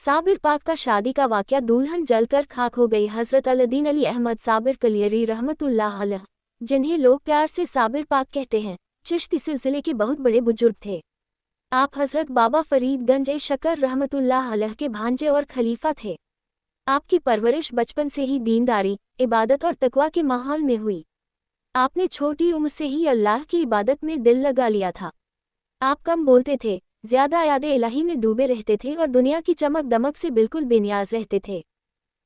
साबिर पाक का शादी का वाकया, दुल्हन जलकर खाक हो गई। हजरत अल्लादीन अली अहमद साबिर कलियरी रहमतुल्लाह अलैह, जिन्हें लोग प्यार से साबिर पाक कहते हैं, चिश्ती सिलसिले के बहुत बड़े बुजुर्ग थे। आप हजरत बाबा फरीदगंज शकर रहमतुल्लाह अलैह के भांजे और खलीफा थे। आपकी परवरिश बचपन से ही दीनदारी, इबादत और तकवा के माहौल में हुई। आपने छोटी उम्र से ही अल्लाह की इबादत में दिल लगा लिया था। आप कम बोलते थे, ज्यादा याद इलाही में डूबे रहते थे और दुनिया की चमक दमक से बिल्कुल बेनियाज रहते थे।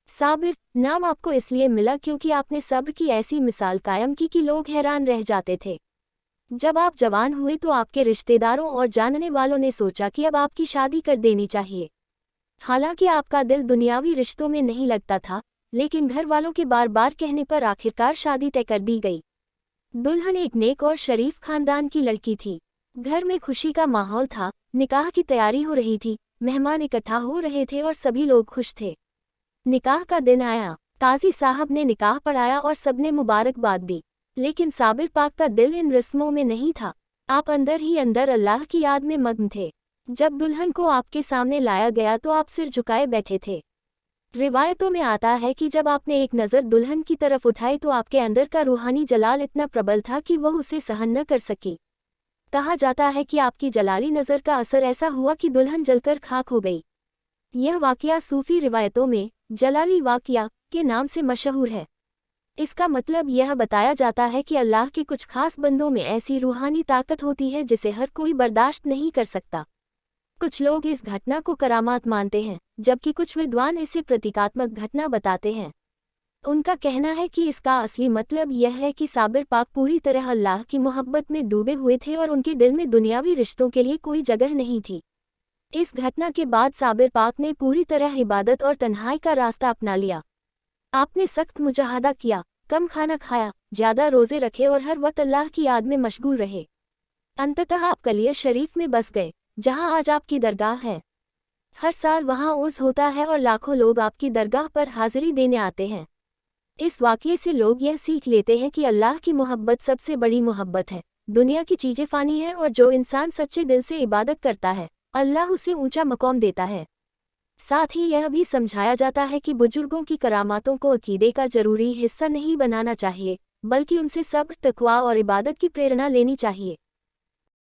साबिर नाम आपको इसलिए मिला क्योंकि आपने सब्र की ऐसी मिसाल कायम की कि लोग हैरान रह जाते थे। जब आप जवान हुए तो आपके रिश्तेदारों और जानने वालों ने सोचा कि अब आपकी शादी कर देनी चाहिए। हालांकि आपका दिल दुनियावी रिश्तों में नहीं लगता था, लेकिन घर वालों के बार बार कहने पर आखिरकार शादी तय कर दी गई। दुल्हन एक नेक और शरीफ खानदान की लड़की थी। घर में खुशी का माहौल था, निकाह की तैयारी हो रही थी, मेहमान इकट्ठा हो रहे थे और सभी लोग खुश थे। निकाह का दिन आया, काजी साहब ने निकाह पढ़ाया और सबने मुबारकबाद दी। लेकिन साबिर पाक का दिल इन रस्मों में नहीं था। आप अंदर ही अंदर अल्लाह की याद में मग्न थे। जब दुल्हन को आपके सामने लाया गया तो आप सिर झुकाए बैठे थे। रिवायतों में आता है कि जब आपने एक नज़र दुल्हन की तरफ उठाई तो आपके अंदर का रूहानी जलाल इतना प्रबल था कि वह उसे सहन न कर सकी। कहा जाता है कि आपकी जलाली नज़र का असर ऐसा हुआ कि दुल्हन जलकर खाक हो गई। यह वाकया सूफी रिवायतों में जलाली वाकया के नाम से मशहूर है। इसका मतलब यह बताया जाता है कि अल्लाह के कुछ खास बंदों में ऐसी रूहानी ताकत होती है जिसे हर कोई बर्दाश्त नहीं कर सकता। कुछ लोग इस घटना को करामात मानते हैं, जबकि कुछ विद्वान इसे प्रतीकात्मक घटना बताते हैं। उनका कहना है कि इसका असली मतलब यह है कि साबिर पाक पूरी तरह अल्लाह की मोहब्बत में डूबे हुए थे और उनके दिल में दुनियावी रिश्तों के लिए कोई जगह नहीं थी। इस घटना के बाद साबिर पाक ने पूरी तरह इबादत और तन्हाई का रास्ता अपना लिया। आपने सख्त मुजाहदा किया, कम खाना खाया, ज्यादा रोजे रखे और हर वक्त अल्लाह की याद में मशगूल रहे। अंततः आप कलियर शरीफ में बस गए, जहां आज आपकी दरगाह है। हर साल वहां उर्स होता है और लाखों लोग आपकी दरगाह पर हाजिरी देने आते हैं। इस वाक़ये से लोग यह सीख लेते हैं कि अल्लाह की मोहब्बत सबसे बड़ी मोहब्बत है। दुनिया की चीज़ें फ़ानी हैं और जो इंसान सच्चे दिल से इबादत करता है, अल्लाह उसे ऊंचा मकाम देता है। साथ ही यह भी समझाया जाता है कि बुजुर्गों की करामातों को अकीदे का ज़रूरी हिस्सा नहीं बनाना चाहिए, बल्कि उनसे सब्र, तकवा और इबादत की प्रेरणा लेनी चाहिए।